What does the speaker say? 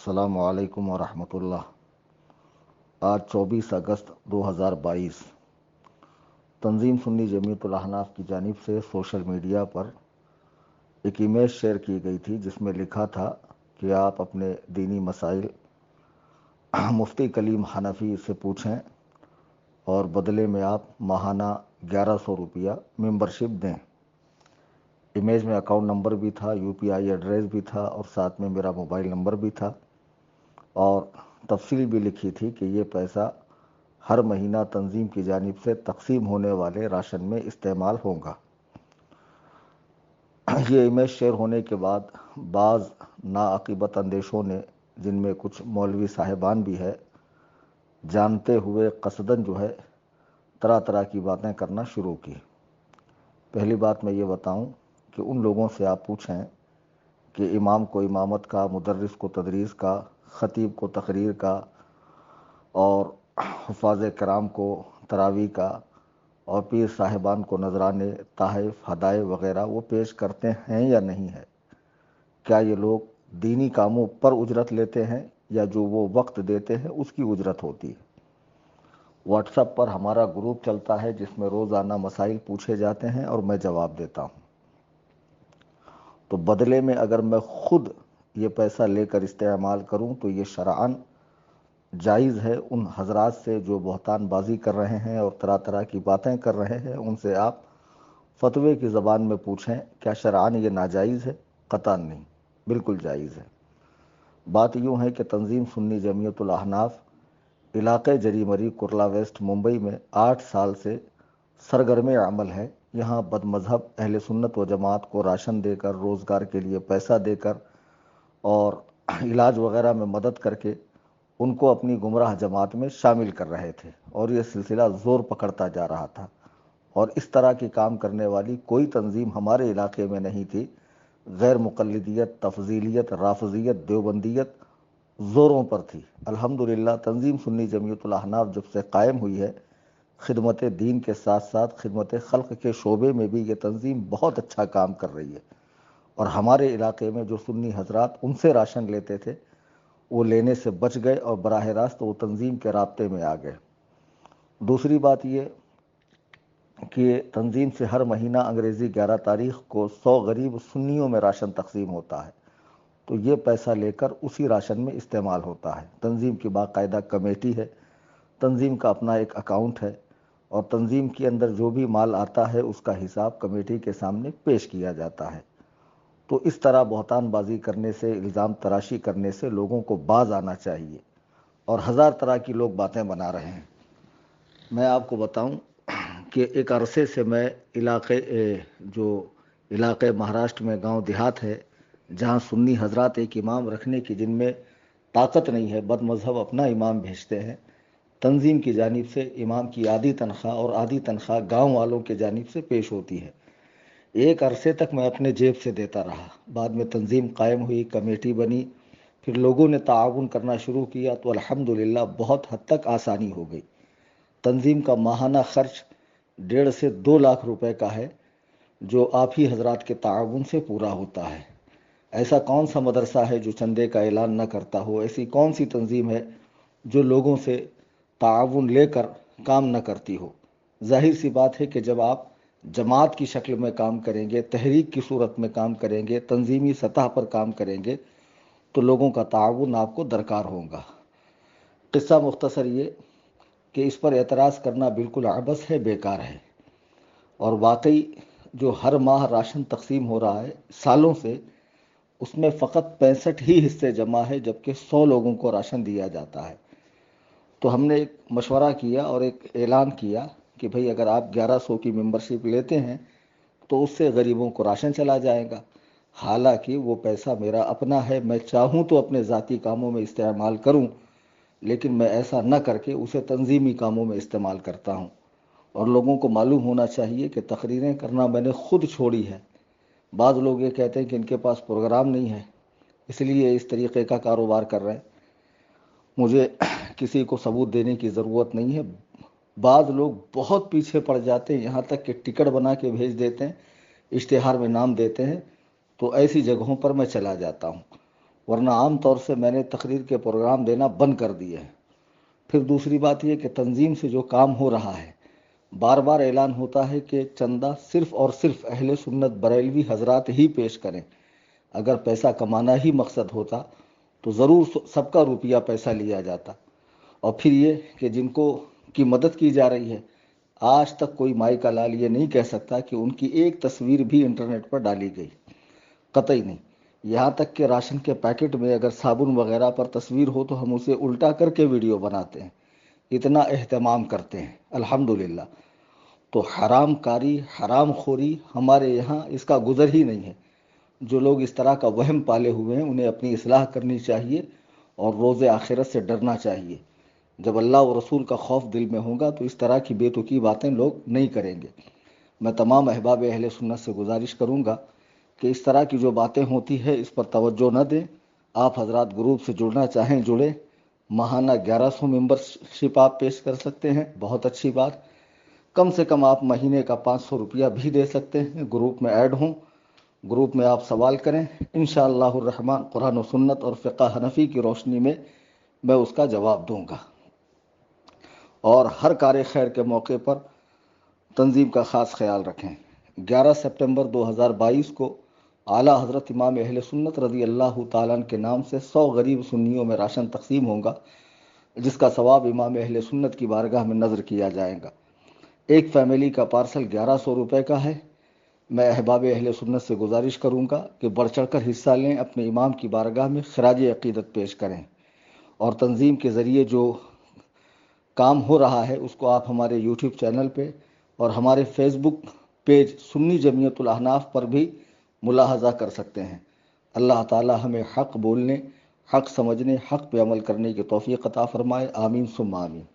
अस्सलामु अलैकुम वरहमतुल्लाह। आज 24 अगस्त 2022 तंजीम सुन्नी जमीयतुल अहनाफ की जानिब से सोशल मीडिया पर एक इमेज शेयर की गई थी जिसमें लिखा था कि आप अपने दीनी मसाइल मुफ्ती कलीम हनफी से पूछें और बदले में आप माहाना 1100 रुपया मेंबरशिप दें। इमेज में अकाउंट नंबर भी था, यूपीआई एड्रेस भी था और साथ में मेरा मोबाइल नंबर भी था और तफसील भी लिखी थी कि ये पैसा हर महीना तंजीम की जानिब से तकसीम होने वाले राशन में इस्तेमाल होगा। ये इमेज शेयर होने के बाद बाज़ नाअकीबत अंदेशों ने, जिनमें कुछ मौलवी साहिबान भी है, जानते हुए कसदन जो है तरह तरह की बातें करना शुरू की। पहली बात मैं ये बताऊं कि उन लोगों से आप पूछें कि इमाम को इमामत का, मुदर्रिस को तदरीस का, ख़तीब को तकरीर का और हुफ़ाज़ कराम को तरावी का और पीर साहिबान को नजराने, ताहिफ, हदाए वग़ैरह वो पेश करते हैं या नहीं है। क्या ये लोग दीनी कामों पर उजरत लेते हैं या जो वो वक्त देते हैं उसकी उजरत होती है। व्हाट्सएप पर हमारा ग्रुप चलता है जिसमें रोज़ाना मसाइल पूछे जाते हैं और मैं जवाब देता हूँ। तो बदले में अगर मैं खुद ये पैसा लेकर इस्तेमाल करूं तो ये शरअन जायज़ है। उन हजरात से जो बहतान बाजी कर रहे हैं और तरह तरह की बातें कर रहे हैं उनसे आप फतवे की ज़बान में पूछें, क्या शरअन ये नाजायज़ है? क़तअन नहीं, बिल्कुल जायज़ है। बात यूँ है कि तंजीम सुन्नी जमीयतुल अहनाफ इलाक़े जरीमरी कुरला वेस्ट मुंबई में 8 साल से सरगर्म अमल है। यहाँ बदमज़हब अहले सुन्नत व जमात को राशन देकर, रोज़गार के लिए पैसा देकर और इलाज वग़ैरह में मदद करके उनको अपनी गुमराह जमात में शामिल कर रहे थे और ये सिलसिला ज़ोर पकड़ता जा रहा था और इस तरह की काम करने वाली कोई तंजीम हमारे इलाके में नहीं थी। गैर मुक़ल्लिदियत, तफज़ीलियत, राफ़ज़ियत, देवबंदियत ज़ोरों पर थी। अल्हम्दुलिल्लाह तंजीम सुन्नी जमीयतुल अहनाफ जब से कायम हुई है, खिदमत दीन के साथ साथ खिदमत खल्क़ के शोबे में भी ये तंजीम बहुत अच्छा काम कर रही है और हमारे इलाके में जो सुन्नी हजरात उनसे राशन लेते थे वो लेने से बच गए और बराह रास्त वो तंजीम के राब्ते में आ गए। दूसरी बात ये कि तंजीम से हर महीना अंग्रेज़ी 11 तारीख़ को 100 गरीब सुन्नियों में राशन तकसीम होता है, तो ये पैसा लेकर उसी राशन में इस्तेमाल होता है। तंजीम की बाकायदा कमेटी है, तंजीम का अपना एक अकाउंट है और तंजीम के अंदर जो भी माल आता है उसका हिसाब कमेटी के सामने पेश किया जाता है। तो इस तरह बहतानबाजी करने से, इल्ज़ाम तराशी करने से लोगों को बाज आना चाहिए और हज़ार तरह की लोग बातें बना रहे हैं। मैं आपको बताऊं कि एक अरसे से मैं इलाक़े महाराष्ट्र में गांव देहात है जहां सुन्नी हजरात एक इमाम रखने की जिनमें ताकत नहीं है, बदमज़हब अपना इमाम भेजते हैं। तंजीम की जानिब से इमाम की आधी तनख्वाह और आधी तनख्वाह गाँव वालों के जानिब से पेश होती है। एक अरसे तक मैं अपने जेब से देता रहा। बाद में तंजीम कायम हुई, कमेटी बनी, फिर लोगों ने ताआवुन करना शुरू किया तो अल्हम्दुलिल्लाह बहुत हद तक आसानी हो गई। तंजीम का माहाना खर्च 1.5 से 2 लाख रुपए का है जो आप ही हजरात के ताआवुन से पूरा होता है। ऐसा कौन सा मदरसा है जो चंदे का ऐलान न करता हो? ऐसी कौन सी तंजीम है जो लोगों से ताआवुन लेकर काम न करती हो? जाहिर सी बात है कि जब आप जमात की शक्ल में काम करेंगे, तहरीक की सूरत में काम करेंगे, तंजीमी सतह पर काम करेंगे तो लोगों का ताआवुन आपको दरकार होगा। किस्सा मुख्तसर ये कि इस पर एतराज़ करना बिल्कुल अबस है, बेकार है। और वाकई जो हर माह राशन तकसीम हो रहा है सालों से, उसमें फ़कत 65 ही हिस्से जमा है जबकि 100 लोगों को राशन दिया जाता है। तो हमने एक मशवरा किया और एक ऐलान किया कि भाई अगर आप 1100 की मेंबरशिप लेते हैं तो उससे गरीबों को राशन चला जाएगा। हालांकि वो पैसा मेरा अपना है, मैं चाहूँ तो अपने ज़ाती कामों में इस्तेमाल करूँ, लेकिन मैं ऐसा न करके उसे तंजीमी कामों में इस्तेमाल करता हूँ। और लोगों को मालूम होना चाहिए कि तकरीरें करना मैंने खुद छोड़ी है। बाज़ लोग ये कहते हैं कि इनके पास प्रोग्राम नहीं है इसलिए इस तरीक़े का कारोबार कर रहे हैं। मुझे किसी को सबूत देने की ज़रूरत नहीं है। बाज़ लोग बहुत पीछे पड़ जाते हैं, यहाँ तक कि टिकट बना के भेज देते हैं, इश्तिहार में नाम देते हैं, तो ऐसी जगहों पर मैं चला जाता हूँ। ورنہ عام طور سے میں نے تقریر کے پروگرام دینا بند کر دیے ہیں۔ پھر دوسری بات یہ کہ تنظیم سے جو کام ہو رہا ہے، بار بار اعلان ہوتا ہے کہ چندہ صرف اور صرف اہل سنت بریلوی حضرات ہی پیش کریں۔ اگر پیسہ کمانا ہی مقصد ہوتا تو ضرور سب کا روپیہ پیسہ لیا جاتا۔ اور پھر یہ کہ جن کو کی مدد کی جا رہی ہے، آج تک کوئی مائی کا لال یہ نہیں کہہ سکتا کہ ان کی ایک تصویر بھی انٹرنیٹ پر ڈالی گئی، قطعی نہیں۔ یہاں تک کہ راشن کے پیکٹ میں اگر صابن وغیرہ پر تصویر ہو تو ہم اسے الٹا کر کے ویڈیو بناتے ہیں، اتنا اہتمام کرتے ہیں الحمدللہ۔ تو حرام کاری، حرام خوری ہمارے یہاں اس کا گزر ہی نہیں ہے۔ جو لوگ اس طرح کا وہم پالے ہوئے ہیں انہیں اپنی اصلاح کرنی چاہیے اور روز آخرت سے ڈرنا چاہیے۔ جب اللہ و رسول کا خوف دل میں ہوگا تو اس طرح کی بے تکی باتیں لوگ نہیں کریں گے۔ میں تمام احباب اہل سنت سے گزارش کروں گا کہ اس طرح کی جو باتیں ہوتی ہے اس پر توجہ نہ دیں۔ آپ حضرات گروپ سے جڑنا چاہیں جڑیں، ماہانہ 1100 ممبر شپ آپ پیش کر سکتے ہیں، بہت اچھی بات۔ کم سے کم آپ مہینے کا 500 روپیہ بھی دے سکتے ہیں، گروپ میں ایڈ ہوں، گروپ میں آپ سوال کریں، انشاءاللہ الرحمن قرآن و سنت اور فقہ حنفی کی روشنی میں اس کا جواب دوں گا۔ اور ہر کار خیر کے موقع پر تنظیم کا خاص خیال رکھیں۔ 11 سپٹمبر 2022 کو اعلیٰ حضرت امام اہل سنت رضی اللہ تعالیٰ عنہ کے نام سے 100 غریب سنیوں میں راشن تقسیم ہوگا، جس کا ثواب امام اہل سنت کی بارگاہ میں نذر کیا جائے گا۔ ایک فیملی کا پارسل 1100 روپے کا ہے۔ میں احباب اہل سنت سے گزارش کروں گا کہ بڑھ چڑھ کر حصہ لیں، اپنے امام کی بارگاہ میں خراج عقیدت پیش کریں، اور تنظیم کے ذریعے جو کام ہو رہا ہے اس کو آپ ہمارے یوٹیوب چینل پہ اور ہمارے فیس بک پیج سنی جمعیت الاحناف پر بھی ملاحظہ کر سکتے ہیں۔ اللہ تعالی ہمیں حق بولنے، حق سمجھنے، حق پہ عمل کرنے کی توفیق عطا فرمائے، آمین ثم آمین۔